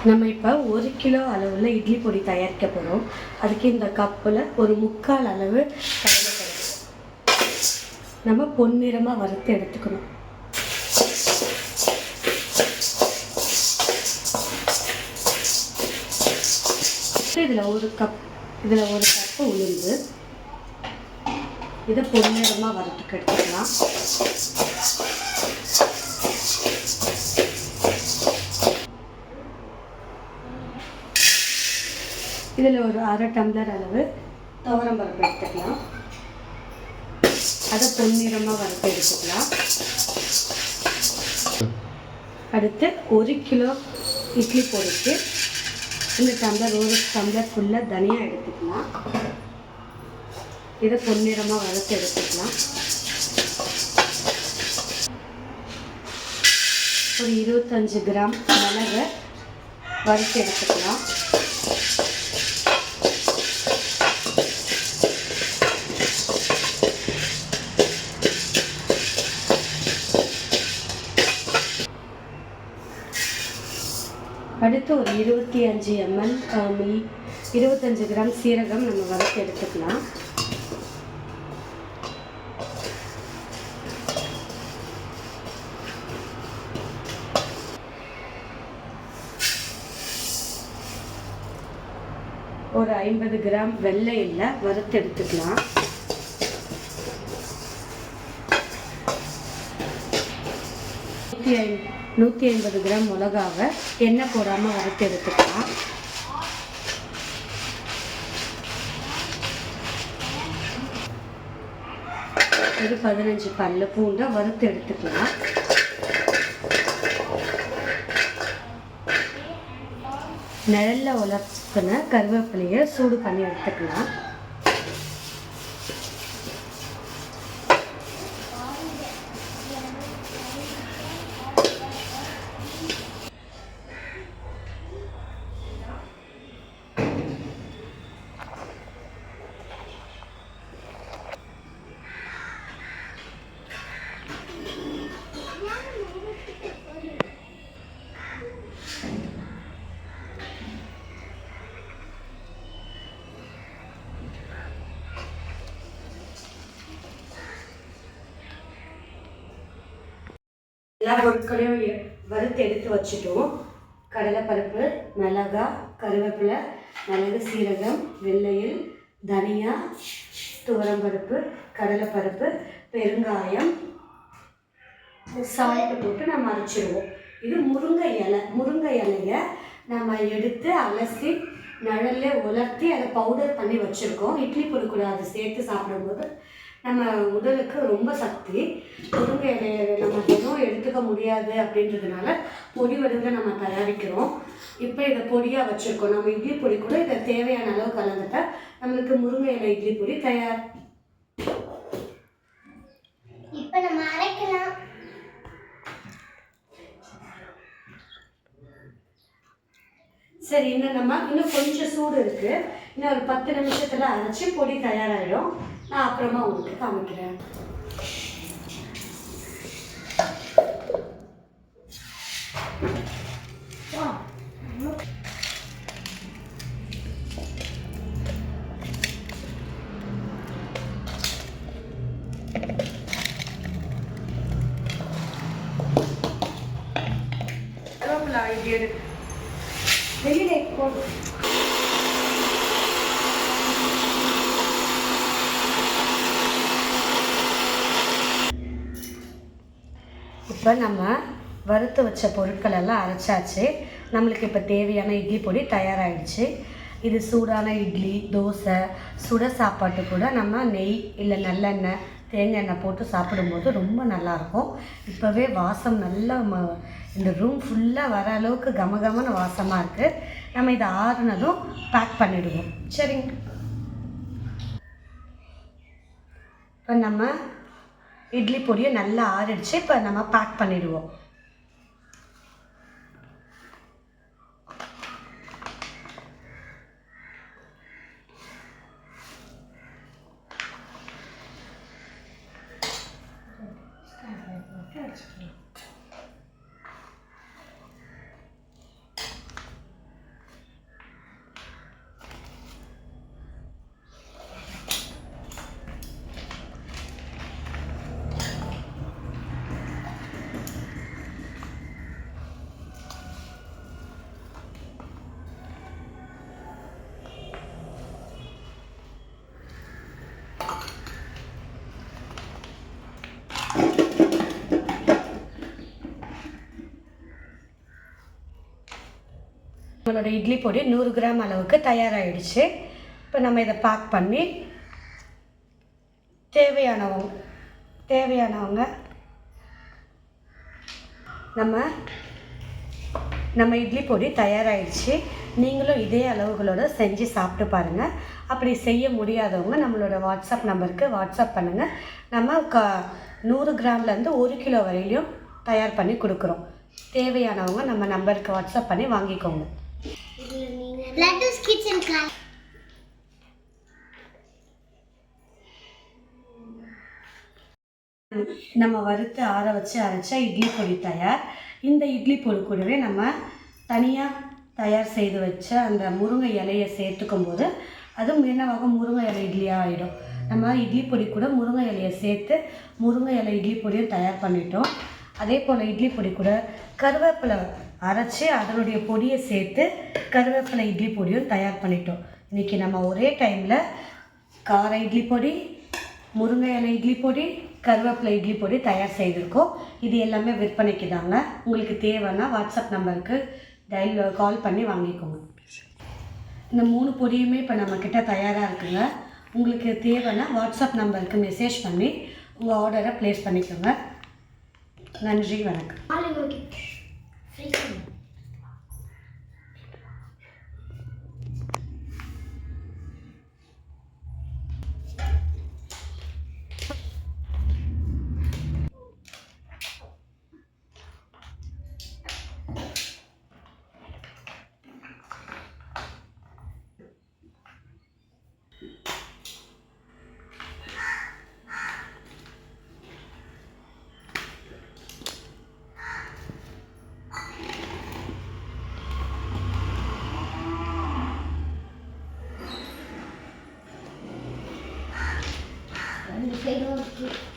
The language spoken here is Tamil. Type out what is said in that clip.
நம்ம இப்போ 1 கிலோ அளவில் இட்லி பொடி தயாரிக்க போகிறோம். அதுக்கு இந்த கப்பில் ஒரு 3/4 அளவு கடலைப்பருப்பு நம்ம பொன்னிறமாக வறுத்து எடுத்துக்கணும். இதில் ஒரு கப்பு உளுந்து, இதை பொன்னிறமாக வறுத்துக்கு எடுத்துக்கலாம். இதில் ஒரு 1/2 டம்ளர் அளவு துவரம்பருப்பு எடுத்துக்கலாம். அதை பொன்னிறமாக வறுத்து எடுத்துக்கலாம். அடுத்து 1 கிலோ இட்லி பொடிக்கு இந்த டம்ளர் 1 டம்ளர் ஃபுல்லாக தனியாக எடுத்துக்கலாம். இதை பொன்னிறமாக வறுத்து எடுத்துக்கலாம். ஒரு 25 கிராம் மிளகை வறுத்து எடுத்துக்கலாம். அடுத்து ஒரு 25 ml 25 கிராம் சீரகம் நம்ம வறுத்து எடுத்துக்கலாம். ஒரு 50 கிராம் வெள்ளை எள்ளை வறுத்து எடுத்துக்கலாம். நூற்றி 150 கிராம் மிளகாவை எண்ணெய் போடாமல் வறுத்து எடுத்துக்கலாம். ஒரு 15 பல்லு பூண்டை வறுத்து எடுத்துக்கலாம். நிழல்ல உலர்த்தின கருவேப்பிலையை சூடு பண்ணி எடுத்துக்கலாம். எல்லா பொருட்களையும் வறுத்து எடுத்து வச்சுட்டோம். கடலைப்பருப்பு, மிளகாய், கருவேப்பிலை, மிளகு, சீரகம், வெள்ளையில், தனியா, துவரம்பருப்பு, கடலைப்பருப்பு, பெருங்காயம், சால்ட்டு போட்டு நம்ம அரைச்சிடுவோம். இது முருங்கை இலையை நம்ம எடுத்து அலசி நிழல்ல உலர்த்தி அதை பவுடர் பண்ணி வச்சுருக்கோம். இட்லி பொடி கூட அது சேர்த்து சாப்பிடும்போது நம்ம உடலுக்கு ரொம்ப சக்தி. முருங்கை இலையை நம்ம தினம் எடுத்துக்க முடியாது அப்படின்றதுனால பொடி வடிவில் நம்ம தயாரிக்கிறோம். இப்போ இதை பொடியாக வச்சுருக்கோம். நம்ம இட்லி பொடி கூட இதை தேவையான அளவு கலந்துட்டா நம்மளுக்கு முருங்கை இலை இட்லி பொடி தயார். இப்போ நம்ம அரைக்கலாம். சரி, இன்னும் கொஞ்சம் சூடு இருக்குது. இன்னும் ஒரு 10 நிமிஷத்தில் அரைச்சி பொடி தயாராகிடும். நான் அப்புறமா உங்களுக்கு காமிக்கிறேன். வெளியில போடும். இப்போ நம்ம வறுத்து வச்ச பொருட்கள் எல்லாம் அரைச்சாச்சு. நம்மளுக்கு இப்போ தேவையான இட்லி பொடி தயாராகிடுச்சு. இது சூடான இட்லி, தோசை, சுட சாப்பாட்டு கூட நம்ம நெய் இல்லை நல்லெண்ணெய், தேங்காய் எண்ணெய் போட்டு சாப்பிடும்போது ரொம்ப நல்லாயிருக்கும். இப்போவே வாசம் நல்லா இந்த ரூம் ஃபுல்லாக வர அளவுக்கு கமகமான வாசமாக இருக்குது. நம்ம இதை ஆறுனதும் பேக் பண்ணிவிடுவோம். சரிங்க. இப்போ நம்ம இட்லி பொடியை நல்லா ஆறிடுச்சு. இப்போ நம்ம பேக் பண்ணிடுவோம். நம்மளோட இட்லி பொடி 100 கிராம் அளவுக்கு தயாராகிடுச்சு. இப்போ நம்ம இதை பேக் பண்ணி தேவையானவங்க நம்ம இட்லி பொடி தயாராகிடுச்சு. நீங்களும் இதே அளவுகளோடு செஞ்சு சாப்பிட்டு பாருங்கள். அப்படி செய்ய முடியாதவங்க நம்மளோட வாட்ஸ்அப் நம்பருக்கு வாட்ஸ்அப் பண்ணுங்கள். நம்ம 100 கிராம்லேருந்து 1 கிலோ வரையிலையும் தயார் பண்ணி கொடுக்குறோம். தேவையானவங்க நம்ம நம்பருக்கு வாட்ஸ்அப் பண்ணி வாங்கிக்கோங்க. லட்டுஸ் கிச்சன் கிளாஸ். நம்ம வறுத்து ஆற வச்சு அரைச்ச இட்லி பொடி தயார். இந்த இட்லி பொடி கூடவே நம்ம தனியாக தயார் செய்து வச்ச அந்த முருங்கை இலையை சேர்த்துக்கும் போது அதுவும் என்னவாகும், முருங்கை இலை இட்லியாக ஆகிடும். நம்ம இட்லி பொடி கூட முருங்கை இலையை சேர்த்து முருங்கை இலை இட்லி பொடியும் தயார் பண்ணிட்டோம். அதே போல் இட்லி பொடி கூட கருவேப்பிலை அரைச்சி அதனுடைய பொடியை சேர்த்து கருவேப்பிலை இட்லி பொடியும் தயார் பண்ணிட்டோம். இன்றைக்கி நம்ம ஒரே டைமில் கார இட்லி பொடி, முருங்கை இலை இட்லி பொடி, கருவேப்பிலை இட்லி பொடி தயார் செய்திருக்கோம். இது எல்லாமே விற்பனைக்கு தாங்க. உங்களுக்கு தேவைன்னா வாட்ஸ்அப் நம்பருக்கு கால் பண்ணி வாங்கிக்கோங்க. இந்த 3 பொடியுமே இப்போ நம்மக்கிட்ட தயாராக இருக்குங்க. உங்களுக்கு தேவைன்னா வாட்ஸ்அப் நம்பருக்கு மெசேஜ் பண்ணி உங்கள் ஆர்டரை ப்ளேஸ் பண்ணிக்கோங்க. நன்றி, வணக்கம். ரெண்டு சைடும் இருக்கு.